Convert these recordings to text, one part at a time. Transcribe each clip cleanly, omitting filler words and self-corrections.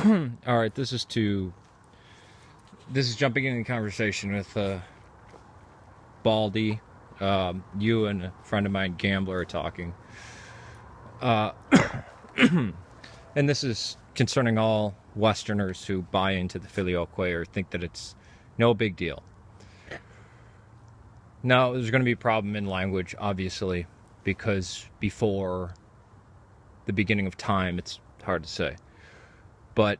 All right, this is jumping into conversation with Baldie. You and a friend of mine, Gambler, are talking. And this is concerning all Westerners who buy into the Filioque or think that it's no big deal. Now, there's going to be a problem in language, obviously, because before the beginning of time, it's hard to say. But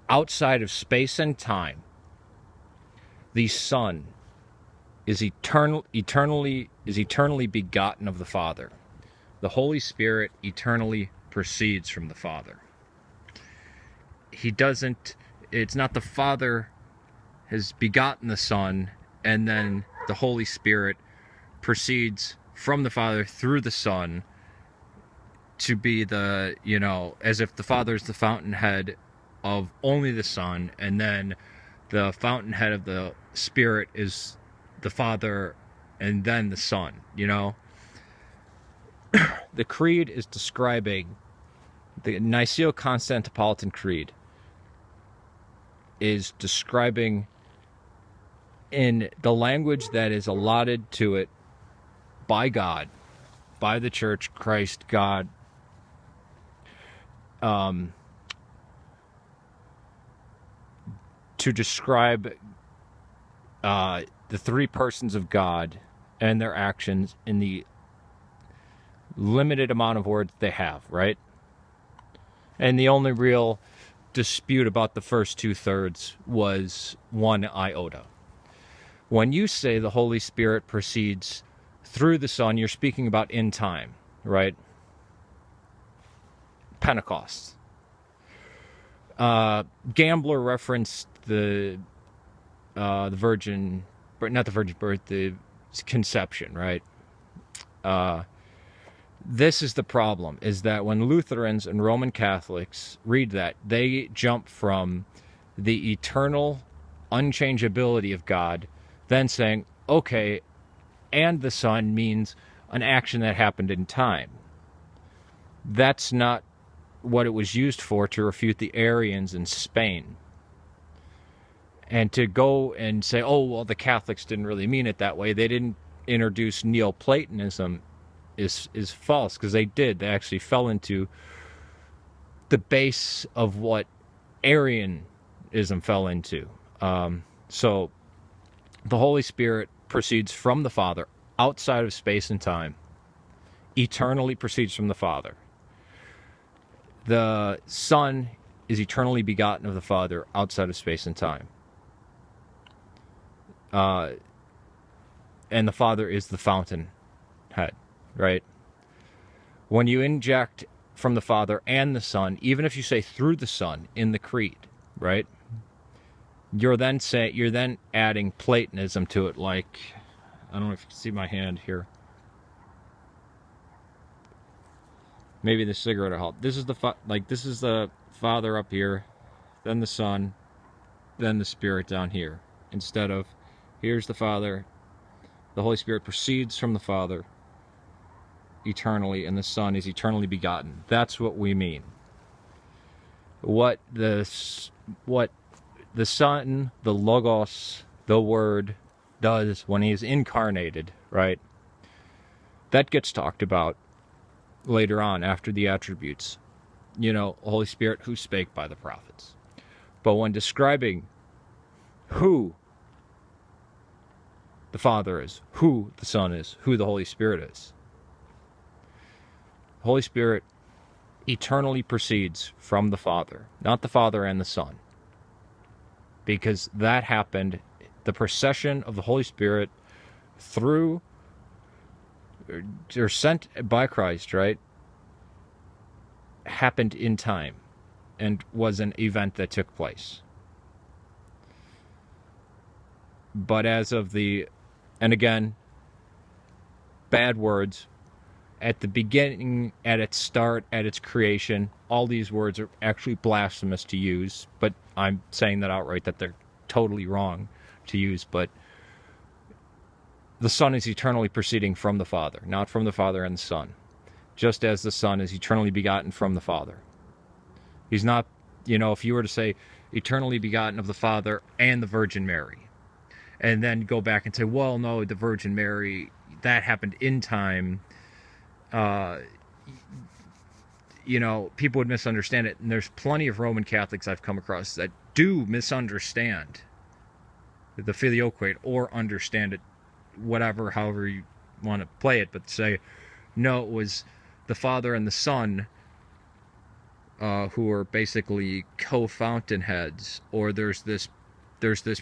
outside of space and time, the Son is eternally begotten of the Father. The Holy Spirit eternally proceeds from the Father. It's not the Father has begotten the Son, and then the Holy Spirit proceeds from the Father through the Son to be as if the Father is the fountainhead of only the Son, and then the fountainhead of the Spirit is the Father and then the Son, The Creed is describing, the Niceno-Constantinopolitan Creed is describing in the language that is allotted to it by God, by the Church, Christ, God, to describe the three persons of God and their actions in the limited amount of words they have, right? And the only real dispute about the first 2/3 was 1 iota. When you say the Holy Spirit proceeds through the Son, you're speaking about in time, right? Pentecost. Gambler referenced the virgin, not the virgin birth, the conception, right? This is the problem, is that when Lutherans and Roman Catholics read that, they jump from the eternal unchangeability of God, then saying, okay, and the Son means an action that happened in time. That's not what it was used for to refute the Arians in Spain. And to go and say, oh, well, the Catholics didn't really mean it that way, they didn't introduce Neoplatonism, is false, because they did. They actually fell into the base of what Arianism fell into. So the Holy Spirit proceeds from the Father outside of space and time, eternally proceeds from the Father. The Son is eternally begotten of the Father outside of space and time. And the Father is the fountainhead, right? When you inject from the Father and the Son, even if you say through the Son in the Creed, right? You're then adding Platonism to it, like, I don't know if you can see my hand here. Maybe the cigarette will help. This is the Father up here, then the Son, then the Spirit down here. Instead of, here's the Father, the Holy Spirit proceeds from the Father eternally, and the Son is eternally begotten. That's what we mean. What the Son, the Logos, the Word, does when he is incarnated, right? That gets talked about later on after the attributes. Holy Spirit who spake by the prophets. But when describing who the Father is, who the Son is, who the Holy Spirit is, the Holy Spirit eternally proceeds from the Father, not the Father and the Son. Because that happened, the procession of the Holy Spirit through, or sent by Christ, right, happened in time and was an event that took place. But as of and again, bad words, at the beginning, at its start, at its creation, all these words are actually blasphemous to use, but I'm saying that outright, that they're totally wrong to use. But the Son is eternally proceeding from the Father, not from the Father and the Son, just as the Son is eternally begotten from the Father. He's not You know, if you were to say eternally begotten of the Father and the Virgin Mary, and then go back and say, well, no, the Virgin Mary, that happened in time, you know, people would misunderstand it. And there's plenty of Roman Catholics I've come across that do misunderstand the Filioque or understand it, whatever, however you want to play it, but say, no, it was the Father and the Son who are basically co-fountainheads, or there's this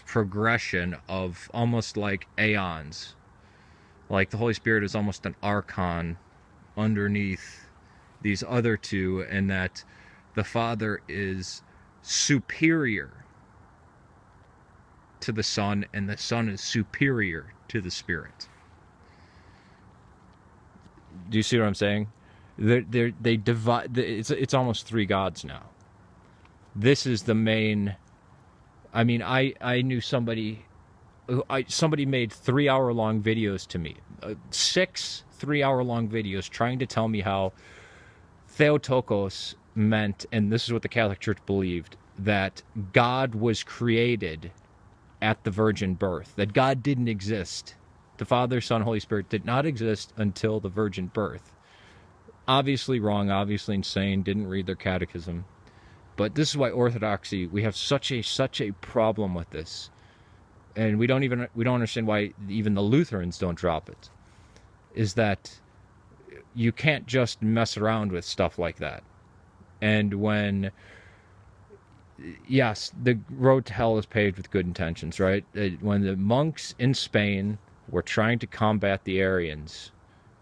progression of almost like aeons, like the Holy Spirit is almost an archon underneath these other two, and that the Father is superior to the Son and the Son is superior to the Spirit. Do you see what I'm saying? They divide. It's almost three gods now. This is the main. I mean, I knew somebody. Somebody made 3-hour-long videos to me, 6 3-hour-long videos trying to tell me how Theotokos meant, and this is what the Catholic Church believed, that God was created at the virgin birth, that God didn't exist. The Father, Son, Holy Spirit did not exist until the virgin birth. Obviously wrong, obviously insane, didn't read their catechism. But this is why Orthodoxy, we have such a problem with this. And we don't understand why even the Lutherans don't drop it. Is that you can't just mess around with stuff like that. And when, yes, the road to hell is paved with good intentions, right? When the monks in Spain were trying to combat the Arians,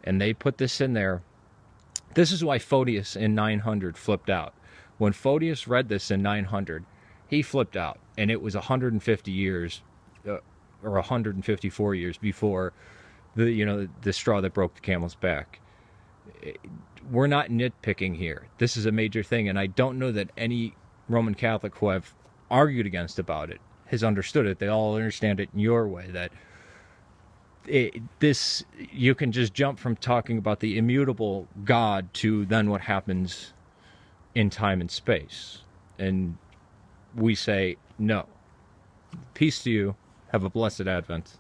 and they put this in there, this is why Photius in 900 flipped out. When Photius read this in 900, he flipped out, and it was 150 years, or 154 years before the straw that broke the camel's back. We're not nitpicking here. This is a major thing, and I don't know that any Roman Catholic who I've argued against about it has understood it. They all understand it in your way, that you can just jump from talking about the immutable God to then what happens in time and space. And we say, no. Peace to you. Have a blessed Advent.